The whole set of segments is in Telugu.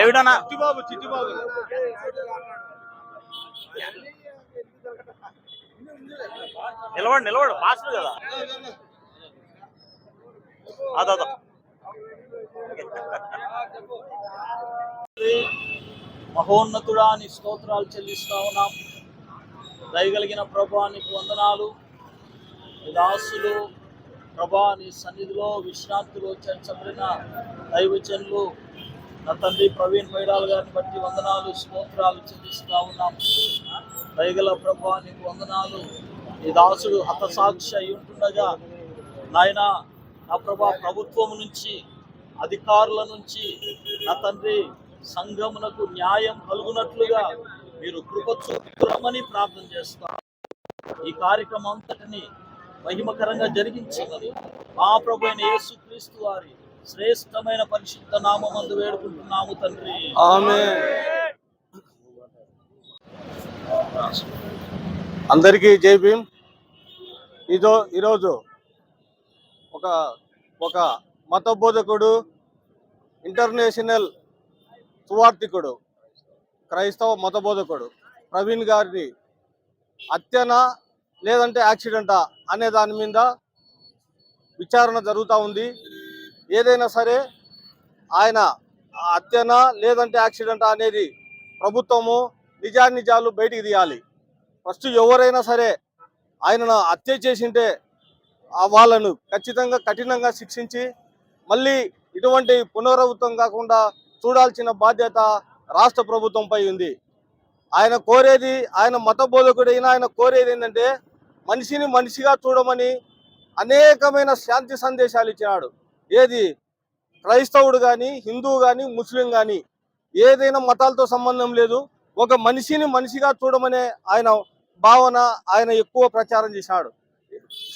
ఏమిటన్నా నిలబడు మాస్టర్ కదా అదా మహోన్నతుడా నీ స్తోత్రాలు చెల్లిస్తా ఉన్నాం. దయగలిగిన ప్రభా నీకు వందనాలు. దాసులు ప్రభా నీ సన్నిధిలో విశ్రాంతిలో చేర్చబడిన దైవజనులు నా తండ్రి ప్రవీణ్ వైరాల్ గారిని బట్టి వందనాలు స్తోత్రాలు చెల్లిస్తా ఉన్నాం. దయగల ప్రభా నీకు వందనాలు. ఈ దాసుడు హతసాక్షి అయి ఉంటుండగా నాయన నా ప్రభా ప్రభుత్వం నుంచి అధికారుల నుంచి నా తండ్రి సంఘమునకు న్యాయం కలుగునట్లుగా మీరు కృప చూపురమని ప్రార్థన చేస్తాను. ఈ కార్యక్రమం అంతటిని మహిమకరంగా జరిగించమని మా ప్రభు అయిన యేసుక్రీస్తు వారి శ్రేష్టమైన పరిశుద్ధ నామమందు వేడుకుంటున్నాము తండ్రి. ఆమేన్. అందరికీ జై భీమ్. ఈరోజు ఒక మత బోధకుడు, ఇంటర్నేషనల్ సువార్థికుడు, క్రైస్తవ మత బోధకుడు ప్రవీణ్ గారిని హత్యనా లేదంటే యాక్సిడెంటా అనే దాని మీద విచారణ జరుగుతూ ఉంది. ఏదైనా సరే ఆయన హత్యనా లేదంటే యాక్సిడెంటా అనేది ప్రభుత్వము నిజాలు బయటికి తీయాలి. ఫస్ట్ ఎవరైనా సరే ఆయనను హత్య చేసింటే వాళ్ళను ఖచ్చితంగా కఠినంగా శిక్షించి మళ్ళీ ఇటువంటి పునరావృతం కాకుండా చూడాల్సిన బాధ్యత రాష్ట్ర ప్రభుత్వంపై ఉంది. ఆయన కోరేది, ఆయన మత బోధకుడైనా ఆయన కోరేది ఏంటంటే మనిషిని మనిషిగా చూడమని అనేకమైన శాంతి సందేశాలు ఇచ్చినాడు. ఏది క్రైస్తవుడు కానీ, హిందువు కానీ, ముస్లిం కానీ, ఏదైనా మతాలతో సంబంధం లేదు, ఒక మనిషిని మనిషిగా చూడమనే ఆయన భావన ఆయన ఎక్కువ ప్రచారం చేశాడు.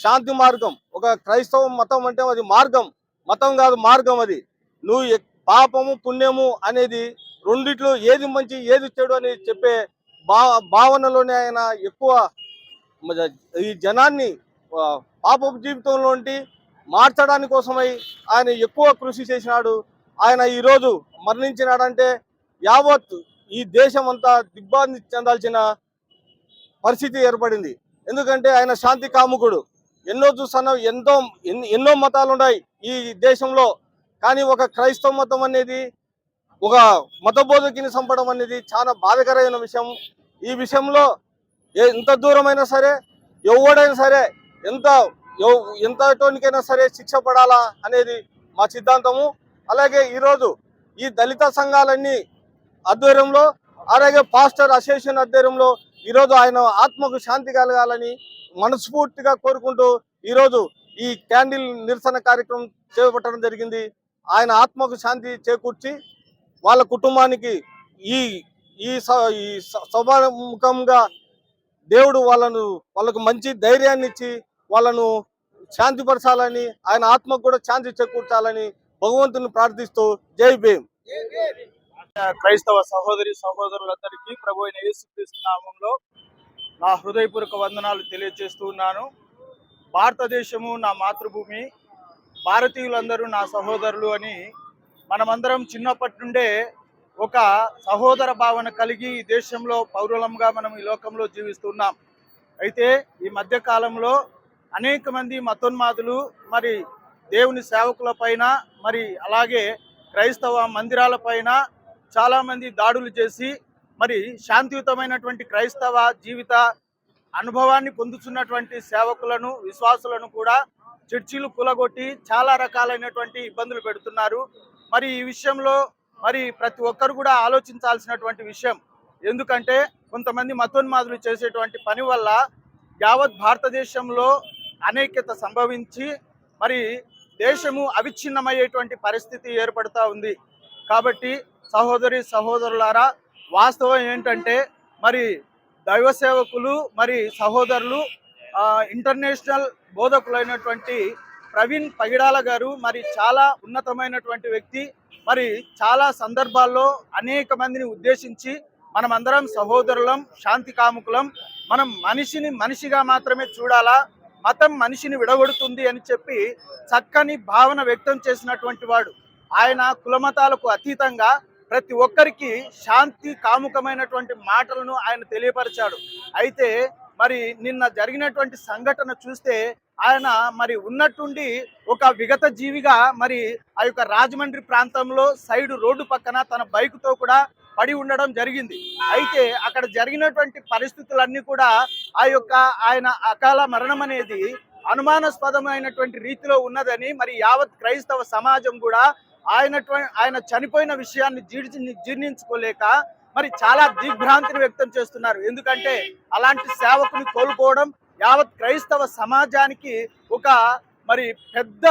శాంతి మార్గం, ఒక క్రైస్తవ మతం అంటే అది మార్గం, మతం కాదు మార్గం. అది నువ్వు పాపము పుణ్యము అనేది రెండిట్లో ఏది మంచి ఏది చెడు అని చెప్పే భావనలోనే ఆయన ఎక్కువ ఈ జనాన్ని పాపపు జీవితంలో మార్చడానికి కోసమై ఆయన ఎక్కువ కృషి చేసినాడు. ఆయన ఈరోజు మరణించినాడంటే యావత్ ఈ దేశం అంతా దిగ్భ్రాంతి చెందాల్సిన పరిస్థితి ఏర్పడింది. ఎందుకంటే ఆయన శాంతి కాముకుడు. ఎన్నో చూస్తున్నాం, ఎన్నో మతాలు ఉన్నాయి ఈ దేశంలో, కానీ ఒక క్రైస్తవ మతం అనేది, ఒక మత బోధకుని చంపడం అనేది చాలా బాధాకరమైన విషయం. ఈ విషయంలో ఎంత దూరమైనా సరే, ఎవడైనా సరే, ఎంతటోనికైనా సరే శిక్ష పడాలా అనేది మా సిద్ధాంతము. అలాగే ఈరోజు ఈ దళిత సంఘాలన్నీ ఆధ్వర్యంలో, అలాగే పాస్టర్ అసోసియేషన్ ఆధ్వర్యంలో ఈరోజు ఆయన ఆత్మకు శాంతి కలగాలని మనస్ఫూర్తిగా కోరుకుంటూ ఈరోజు ఈ క్యాండిల్ నిరసన కార్యక్రమం చేపట్టడం జరిగింది. ఆయన ఆత్మకు శాంతి చేకూర్చి వాళ్ళ కుటుంబానికి ఈ సభాముఖంగా దేవుడు వాళ్ళకు మంచి ధైర్యాన్ని ఇచ్చి వాళ్ళను శాంతిపరచాలని, ఆయన ఆత్మకు కూడా శాంతి చేకూర్చాలని భగవంతుని ప్రార్థిస్తూ జై భీమ్. క్రైస్తవ సహోదరి సహోదరులందరికీ ప్రభు అయిన యేసుక్రీస్తు నామంలో నా హృదయపూర్వక వందనాలు తెలియజేస్తూ ఉన్నాను. భారతదేశము నా మాతృభూమి, భారతీయులందరూ నా సహోదరులు అని మనమందరం చిన్నప్పటి నుండే ఒక సహోదర భావన కలిగి ఈ దేశంలో పౌరులంగా మనం ఈ లోకంలో జీవిస్తున్నాం. అయితే ఈ మధ్య కాలంలో అనేక మంది మతోన్మాదులు మరి దేవుని సేవకుల పైన, మరి అలాగే క్రైస్తవ మందిరాల పైన చాలామంది దాడులు చేసి మరి శాంతియుతమైనటువంటి క్రైస్తవ జీవిత అనుభవాన్ని పొందుతున్నటువంటి సేవకులను, విశ్వాసులను కూడా చర్చిలు కూలగొట్టి చాలా రకాలైనటువంటి ఇబ్బందులు పెడుతున్నారు. మరి ఈ విషయంలో మరి ప్రతి ఒక్కరు కూడా ఆలోచించాల్సినటువంటి విషయం. ఎందుకంటే కొంతమంది మతోన్మాదులు చేసేటువంటి పని వల్ల యావత్ భారతదేశంలో అనేకత సంభవించి మరి దేశము అవిచ్ఛిన్నమయ్యేటువంటి పరిస్థితి ఏర్పడుతూ ఉంది. కాబట్టి సహోదరి సహోదరులారా, వాస్తవం ఏంటంటే మరి దైవ సేవకులు మరి సహోదరులు ఇంటర్నేషనల్ బోధకులైనటువంటి ప్రవీణ్ పగిడాల గారు మరి చాలా ఉన్నతమైనటువంటి వ్యక్తి. మరి చాలా సందర్భాల్లో అనేక మందిని ఉద్దేశించి మనమందరం సహోదరులం, శాంతి కాముకులం, మనం మనిషిని మనిషిగా మాత్రమే చూడాలా, మతం మనిషిని విడగొడుతుంది అని చెప్పి చక్కని భావన వ్యక్తం చేసినటువంటి వాడు. ఆయన కులమతాలకు అతీతంగా ప్రతి ఒక్కరికి శాంతి కాముకమైనటువంటి మాటలను ఆయన తెలియపరిచాడు. అయితే మరి నిన్న జరిగినటువంటి సంఘటన చూస్తే ఆయన మరి ఉన్నట్టుండి ఒక విగత జీవిగా మరి ఆ యొక్క రాజమండ్రి ప్రాంతంలో సైడ్ రోడ్డు పక్కన తన బైక్తో కూడా పడి ఉండడం జరిగింది. అయితే అక్కడ జరిగినటువంటి పరిస్థితులన్నీ కూడా ఆయన అకాల మరణం అనేది అనుమానాస్పదమైనటువంటి రీతిలో ఉన్నదని మరి యావత్ క్రైస్తవ సమాజం కూడా ఆయన చనిపోయిన విషయాన్ని జీర్ణించుకోలేక మరి చాలా దిగ్భ్రాంతిని వ్యక్తం చేస్తున్నారు. ఎందుకంటే అలాంటి సేవకుని కోల్పోవడం యావత్ క్రైస్తవ సమాజానికి ఒక మరి పెద్ద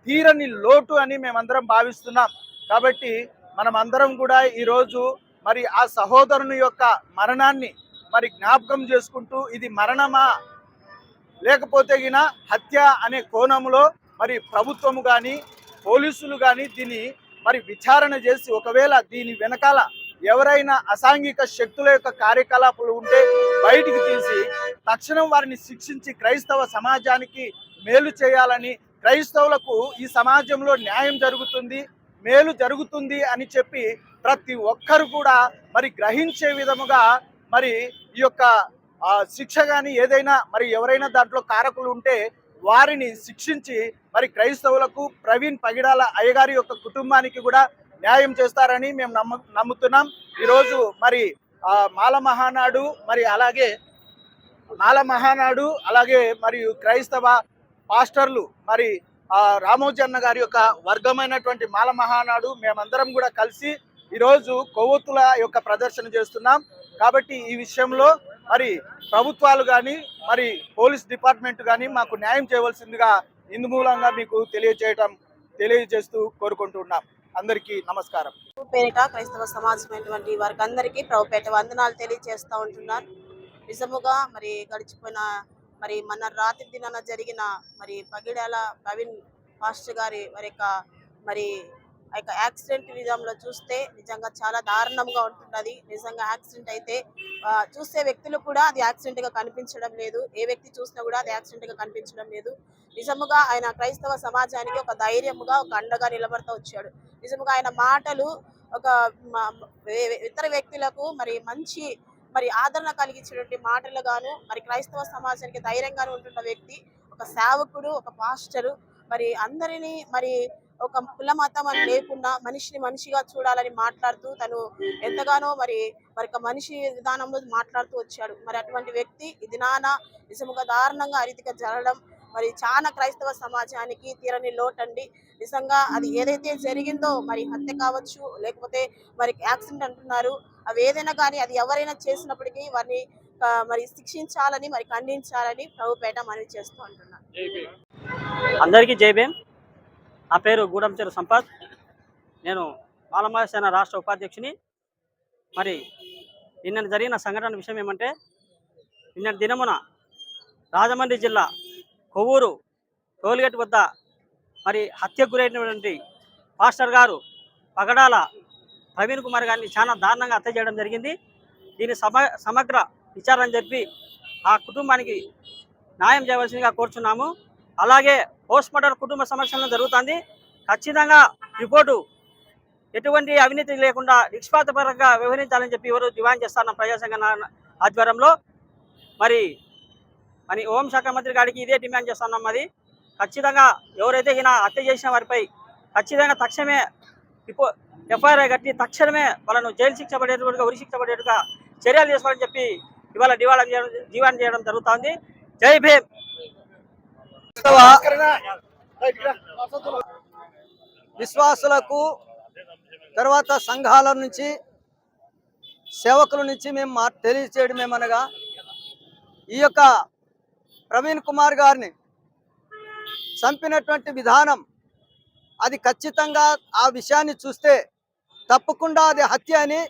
తీరని లోటు అని మేమందరం భావిస్తున్నాం. కాబట్టి మనమందరం కూడా ఈరోజు మరి ఆ సహోదరుని యొక్క మరణాన్ని మరి జ్ఞాపకం చేసుకుంటూ ఇది మరణమా లేకపోతే గిన హత్య అనే కోణంలో మరి ప్రభుత్వము కానీ పోలీసులు కానీ దీన్ని మరి విచారణ చేసి ఒకవేళ దీని వెనకాల ఎవరైనా అసాంఘిక శక్తుల యొక్క కార్యకలాపాలు ఉంటే బయటికి తీసి తక్షణం వారిని శిక్షించి క్రైస్తవ సమాజానికి మేలు చేయాలని, క్రైస్తవులకు ఈ సమాజంలో న్యాయం జరుగుతుంది, మేలు జరుగుతుంది అని చెప్పి ప్రతి ఒక్కరు కూడా మరి గ్రహించే విధముగా మరి ఈ యొక్క శిక్ష కానీ ఏదైనా మరి ఎవరైనా దాంట్లో కారకులు ఉంటే వారిని శిక్షించి మరి క్రైస్తవులకు ప్రవీణ్ పగిడాల అయ్యగారి యొక్క కుటుంబానికి కూడా న్యాయం చేస్తారని మేము నమ్ముతున్నాం. ఈరోజు మరి మాల మహానాడు అలాగే మరియు క్రైస్తవ పాస్టర్లు మరి రామోజన్న గారి యొక్క వర్గమైనటువంటి మాల మహానాడు మేమందరం కూడా కలిసి ఈరోజు కొవ్వొత్తుల యొక్క ప్రదర్శన చేస్తున్నాం. కాబట్టి ఈ విషయంలో మరి ప్రభుత్వాలు కానీ మరి పోలీస్ డిపార్ట్మెంట్ కానీ మాకు న్యాయం చేయవలసిందిగా ఇందు మూలంగా మీకు తెలియజేస్తూ కోరుకుంటున్నాం. అందరికీ నమస్కారం. పేరిట క్రైస్తవ సమాజమైనటువంటి వారికి అందరికీ ప్రభుపేట వందనాలు తెలియజేస్తూ ఉంటున్నాను. నిజముగా మరి గడిచిపోయిన మరి మన రాత్రి దినాన జరిగిన మరి పగిడాల ప్రవీణ్ పాస్టర్ గారి మరి యాక్సిడెంట్ విధంలో చూస్తే నిజంగా చాలా దారుణంగా ఉంటున్నది. నిజంగా యాక్సిడెంట్ అయితే చూసే వ్యక్తులు కూడా అది యాక్సిడెంట్ గా కనిపించడం లేదు. ఏ వ్యక్తి చూసినా కూడా అది యాక్సిడెంట్ గా కనిపించడం లేదు. నిజముగా ఆయన క్రైస్తవ సమాజానికి ఒక ధైర్యముగా ఒక అండగా నిలబడుతూ వచ్చాడు. నిజముగా ఆయన మాటలు ఒక ఇతర వ్యక్తులకు మరి మంచి మరి ఆదరణ కలిగించేటువంటి మాటలు గాను మరి క్రైస్తవ సమాజానికి ధైర్యంగాను ఉంటున్న వ్యక్తి, ఒక సేవకుడు, ఒక పాస్టరు, మరి అందరినీ మరి ఒక కుల మతం అని లేకుండా మనిషిని మనిషిగా చూడాలని మాట్లాడుతూ తను ఎంతగానో మరి మనిషి విధానంలో మాట్లాడుతూ వచ్చాడు. మరి అటువంటి వ్యక్తి ఈ దినాన నిజముగా దారుణంగా అరీతిగా జరగడం మరి చాలా క్రైస్తవ సమాజానికి తీరని లోటండి. నిజంగా అది ఏదైతే జరిగిందో మరి హత్య కావచ్చు, లేకపోతే మరి యాక్సిడెంట్ అంటున్నారు, అవి ఏదైనా కానీ అది ఎవరైనా చేసినప్పటికీ వారిని మరి శిక్షించాలని మరి ఖండించాలని ప్రభుపేట మనవి చేస్తూ అంటున్నాను. అందరికీ జై భీమ్. నా పేరు గూడంచెరు సంపత్. నేను మాలమాసేన రాష్ట్ర ఉపాధ్యక్షుని. మరి నిన్న జరిగిన సంఘటన విషయం ఏమంటే, నిన్న దినమున రాజమండ్రి జిల్లా కొవ్వూరు టోల్గేట్ వద్ద మరి హత్యకు గురైనటువంటి పాస్టర్ గారు పగడాల ప్రవీణ్ కుమార్ గారిని చాలా దారుణంగా హత్య చేయడం జరిగింది. దీని సమగ్ర విచారణ జరిపి ఆ కుటుంబానికి న్యాయం చేయవలసిందిగా కోరుచున్నాము. అలాగే పోస్ట్మార్టం కుటుంబ సమక్షంలో జరుగుతుంది. ఖచ్చితంగా రిపోర్టు ఎటువంటి అవినీతి లేకుండా నిష్పాతపరంగా వ్యవహరించాలని చెప్పి ఎవరు డిమాండ్ చేస్తున్న ప్రజాసంఘ ఆధ్వర్యంలో మరి హోంశాఖ మంత్రి గారికి ఇదే డిమాండ్ చేస్తున్నాం. అది ఖచ్చితంగా ఎవరైతే ఈయన హత్య చేసిన వారిపై ఖచ్చితంగా తక్షణమే ఎఫ్ఐఆర్ కట్టి తక్షణమే వాళ్ళను జైలు శిక్ష పడేటట్టుగా ఉరి శిక్ష పడేట్టుగా చర్యలు చేసుకోవాలని చెప్పి ఇవాళ డిమాండ్ చేయడం జరుగుతుంది. జై భీమ్. విశ్వాసులకు తర్వాత సంఘాల నుంచి సేవకుల నుంచి మేము తెలియచేయడం ఏమనగా, ఈ యొక్క ప్రవీణ్ కుమార్ గారిని చంపినటువంటి విధానం అది ఖచ్చితంగా ఆ విషయాన్ని చూస్తే తప్పకుండా అది హత్య అని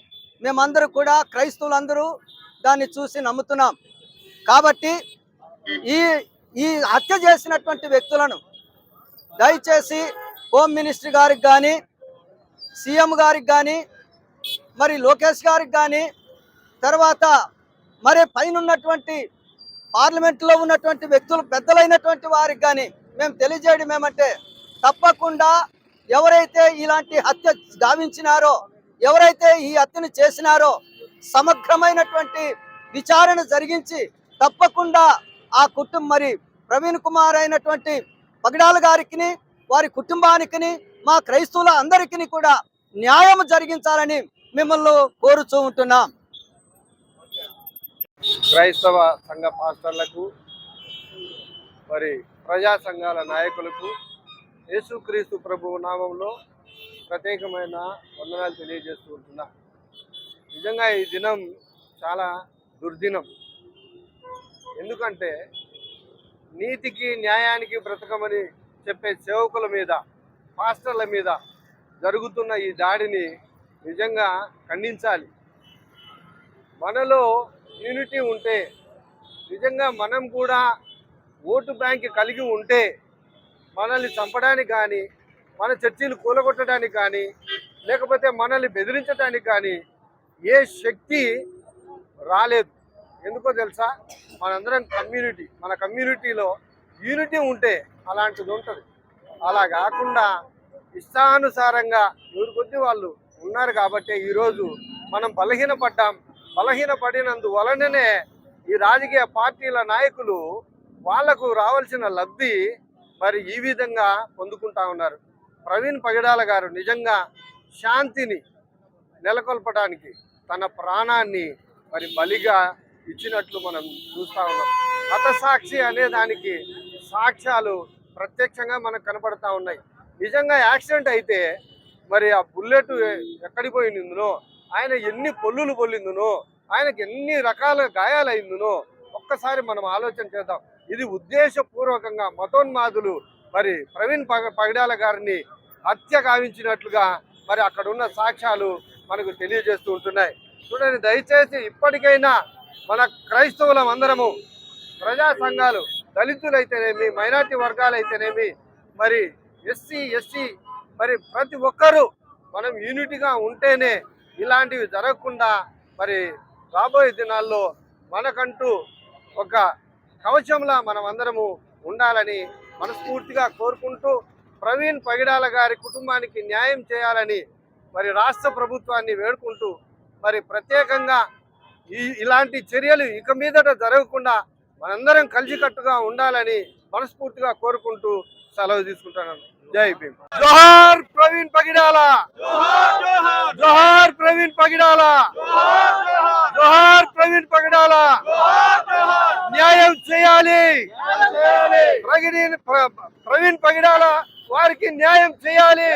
మేమందరూ కూడా క్రైస్తవులందరూ దాన్ని చూసి నమ్ముతున్నాం. కాబట్టి ఈ హత్య చేసినటువంటి వ్యక్తులను దయచేసి హోమ్ మినిస్టర్ గారికి కానీ, సీఎం గారికి కానీ, మరి లోకేష్ గారికి కానీ, తర్వాత మరి పైన ఉన్నటువంటి పార్లమెంట్లో ఉన్నటువంటి వ్యక్తులు పెద్దలైనటువంటి వారికి కానీ మేము తెలియజేయడం ఏమంటే, తప్పకుండా ఎవరైతే ఇలాంటి హత్య గావించినారో, ఎవరైతే ఈ హత్యను చేసినారో సమగ్రమైనటువంటి విచారణ జరిగించి తప్పకుండా ఆ మరి ప్రవీణ్ కుమార్ అయినటువంటి పగడాల గారికి, వారి కుటుంబానికి, మా క్రైస్తవుల అందరికీ కూడా న్యాయం జరిగించాలని మిమ్మల్ని కోరుచూ ఉంటున్నాం. క్రైస్తవ సంఘ పాస్టర్లకు, మరి ప్రజా సంఘాల నాయకులకు యేసుక్రీస్తు ప్రభువు నామంలో ప్రత్యేకమైన వందనాలు తెలియజేస్తూ ఉంటున్నా. నిజంగా ఈ దినం చాలా దుర్దినం. ఎందుకంటే నీతికి న్యాయానికి బ్రతకమని చెప్పే సేవకుల మీద, పాస్టర్ల మీద జరుగుతున్న ఈ దాడిని నిజంగా ఖండించాలి. మనలో యూనిటీ ఉంటే, నిజంగా మనం కూడా ఓటు బ్యాంక్ కలిగి ఉంటే మనల్ని చంపడానికి కానీ, మన చర్చీలు కూలగొట్టడానికి కానీ, లేకపోతే మనల్ని బెదిరించడానికి కానీ ఏ శక్తి రాలేదు. ఎందుకో తెలుసా? మనందరం కమ్యూనిటీ, మన కమ్యూనిటీలో యూనిటీ ఉంటే అలాంటిది ఉంటుంది. అలా కాకుండా ఇష్టానుసారంగా ఎవరి కొద్ది వాళ్ళు ఉన్నారు కాబట్టి ఈరోజు మనం బలహీనపడ్డాం. బలహీనపడినందువలననే ఈ రాజకీయ పార్టీల నాయకులు వాళ్లకు రావాల్సిన లబ్ధి మరి ఈ విధంగా పొందుకుంటా ఉన్నారు. ప్రవీణ్ పగడాల గారు నిజంగా శాంతిని నెలకొల్పడానికి తన ప్రాణాన్ని మరి బలిగా ఇచ్చినట్లు మనం చూస్తూ ఉన్నాం. హతసాక్షి అనే దానికి సాక్ష్యాలు ప్రత్యక్షంగా మనకు కనపడతా ఉన్నాయి. నిజంగా యాక్సిడెంట్ అయితే మరి ఆ బుల్లెట్ ఎక్కడికి పోయిందో, ఆయన ఎన్ని పొల్లులు పొల్లిందునో, ఆయనకి ఎన్ని రకాల గాయాలైందునో ఒక్కసారి మనం ఆలోచన చేద్దాం. ఇది ఉద్దేశపూర్వకంగా మతోన్మాదులు మరి ప్రవీణ్ పగడాల గారిని హత్య గావించినట్లుగా మరి అక్కడ ఉన్న సాక్ష్యాలు మనకు తెలియజేస్తూ ఉంటున్నాయి. చూడండి, దయచేసి ఇప్పటికైనా మన క్రైస్తవులం అందరము, ప్రజా సంఘాలు, దళితులైతేనేమి, మైనార్టీ వర్గాలైతేనేమి, మరి ఎస్సీ ఎస్టీ, మరి ప్రతి ఒక్కరూ మనం యూనిటీగా ఉంటేనే ఇలాంటివి జరగకుండా మరి రాబోయే దినాల్లో మనకంటూ ఒక కవచంలా మనం అందరము ఉండాలని మనస్ఫూర్తిగా కోరుకుంటూ, ప్రవీణ్ పగడాల గారి కుటుంబానికి న్యాయం చేయాలని మరి రాష్ట్ర ప్రభుత్వాన్ని వేడుకుంటూ, మరి ప్రత్యేకంగా ఇలాంటి చర్యలు ఇక మీదట జరగకుండా మనందరం కలిసికట్టుగా ఉండాలని మనస్ఫూర్తిగా కోరుకుంటూ సెలవు తీసుకుంటున్నాను. జై భీమ్. జోహార్ ప్రవీణ్ పగడాల, జోహార్ ప్రవీణ్ పగడాల, జోహార్ ప్రవీణ్ పగడాల. న్యాయం చేయాలి. ప్రవీణ్ పగడాల వారికి న్యాయం చేయాలి.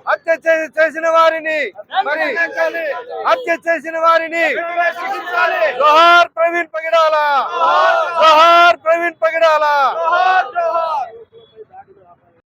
హత్య చేసిన వారిని జోహార్ ప్రవీణ్ పగడాల, జోహార్ ప్రవీణ్ పగడాల.